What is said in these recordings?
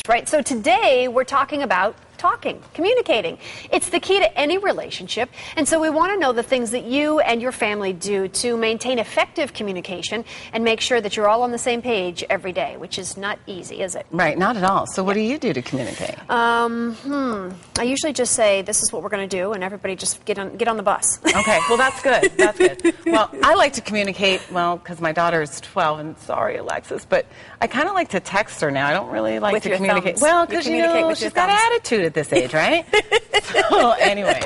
right? So today we're talking about communicating. It's the key to any relationship. And so we want to know the things that you and your family do to maintain effective communication and make sure that you're all on the same page every day, which is not easy, is it? Right, not at all. So what do you do to communicate? I usually just say, this is what we're going to do, and everybody just get on the bus. Okay, well, that's good. That's good. Well, I like to communicate, because my daughter is 12, and sorry, Alexis, but I kind of like to text her now. I don't really like to communicate. Thumbs. Well, because, she's got attitude at this age, right? So, anyways,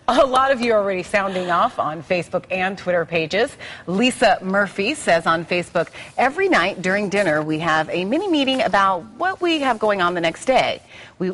a lot of you are already sounding off on Facebook and Twitter pages. Lisa Murphy says on Facebook, every night during dinner, we have a mini meeting about what we have going on the next day. We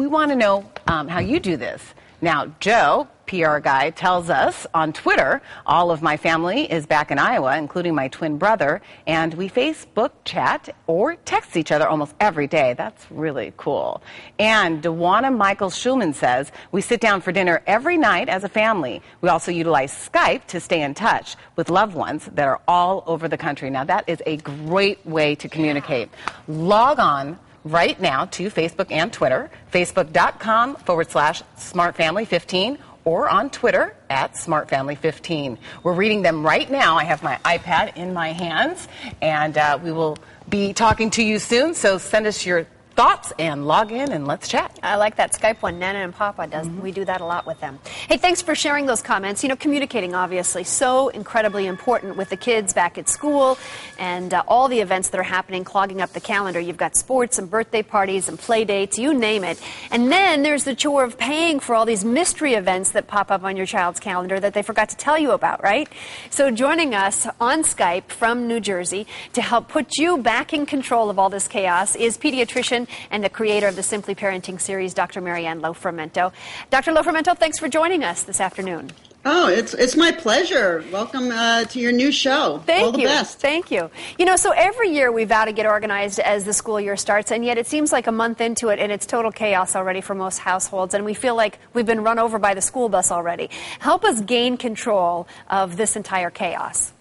want to know how you do this. Now, Joe, PR guy, tells us on Twitter, all of my family is back in Iowa, including my twin brother, and we Facebook chat or text each other almost every day. That's really cool. And Dewana Michael Schulman says, we sit down for dinner every night as a family. We also utilize Skype to stay in touch with loved ones that are all over the country. Now, that is a great way to communicate. Log on right now to Facebook and Twitter, facebook.com/smartfamily15, or on Twitter @smartfamily15. We're reading them right now. I have my iPad in my hands, and we will be talking to you soon, so send us your thoughts and log in and let's chat. I like that Skype one. Nana and Papa does. We do that a lot with them. Hey, thanks for sharing those comments. Communicating obviously so incredibly important with the kids back at school and all the events that are happening, clogging up the calendar. You've got sports and birthday parties and play dates, you name it. And then there's the chore of paying for all these mystery events that pop up on your child's calendar that they forgot to tell you about, right? So joining us on Skype from New Jersey to help put you back in control of all this chaos is pediatrician and the creator of the Simply Parenting series, Dr. Marianne Loframento. Dr. Loframento, thanks for joining us this afternoon. Oh, it's my pleasure. Welcome to your new show. Thank All the you. best. Thank you. So every year we vow to get organized as the school year starts, and yet it seems like a month into it and it's total chaos already for most households, and we feel like we've been run over by the school bus already. Help us gain control of this entire chaos.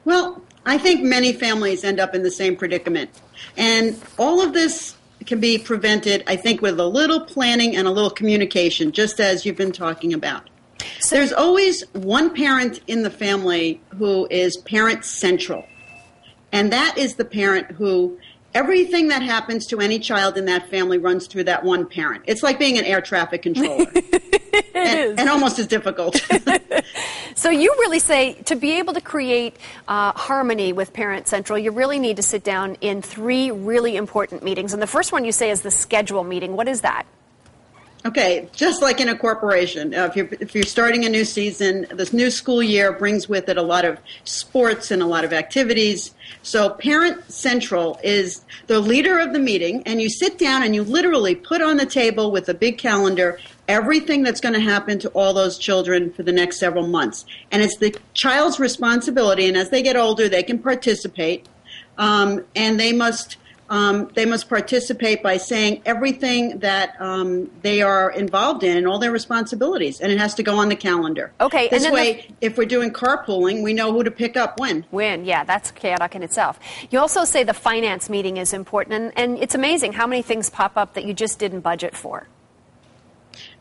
Well, I think many families end up in the same predicament. And all of this can be prevented, I think, with a little planning and a little communication, just as you've been talking about. So there's always one parent in the family who is parent central. And that is the parent who everything that happens to any child in that family runs through that one parent. It's like being an air traffic controller. And almost as difficult. So you really say to be able to create harmony with Parent Central, you really need to sit down in 3 really important meetings. And the first one you say is the schedule meeting. What is that? Okay, just like in a corporation, if you're starting a new season, this new school year brings with it a lot of sports and a lot of activities. So Parent Central is the leader of the meeting, and you sit down and you literally put on the table with a big calendar everything that's going to happen to all those children for the next several months. And it's the child's responsibility, and as they get older, they can participate, and they must participate by saying everything that they are involved in and all their responsibilities, and it has to go on the calendar. Okay. This way, if we're doing carpooling, we know who to pick up when. When, yeah, that's chaotic in itself. You also say the finance meeting is important, and it's amazing how many things pop up that you just didn't budget for.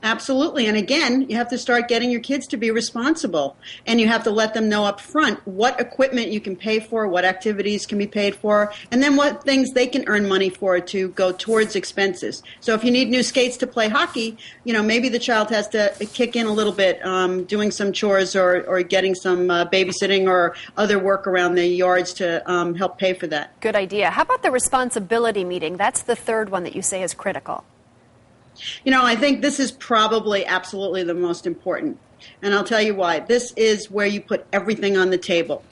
Absolutely. And again, you have to start getting your kids to be responsible. And you have to let them know up front what equipment you can pay for, what activities can be paid for, and then what things they can earn money for to go towards expenses. So if you need new skates to play hockey, maybe the child has to kick in a little bit, doing some chores or getting some babysitting or other work around the yards to help pay for that. Good idea. How about the responsibility meeting? That's the third one that you say is critical. I think this is probably absolutely the most important. And I'll tell you why. This is where you put everything on the table.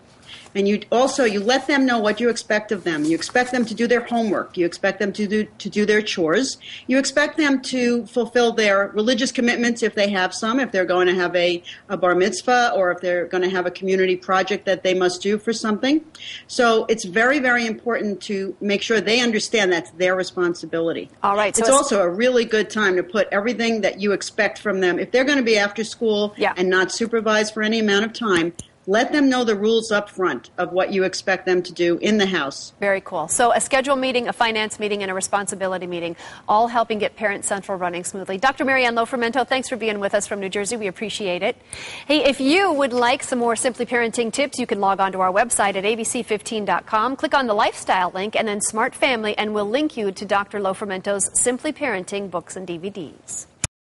And you let them know what you expect of them. You expect them to do their homework. You expect them to do their chores. You expect them to fulfill their religious commitments if they have some, if they're going to have a bar mitzvah or if they're going to have a community project that they must do for something. So it's very, very important to make sure they understand that's their responsibility. All right. So it's also a really good time to put everything that you expect from them. If they're going to be after school and not supervised for any amount of time, let them know the rules up front of what you expect them to do in the house. Very cool. So a schedule meeting, a finance meeting, and a responsibility meeting, all helping get Parent Central running smoothly. Dr. Marianne Lofermento, thanks for being with us from New Jersey. We appreciate it. Hey, if you would like some more Simply Parenting tips, you can log on to our website at abc15.com, click on the lifestyle link, and then Smart Family, and we'll link you to Dr. Lofermento's Simply Parenting books and DVDs.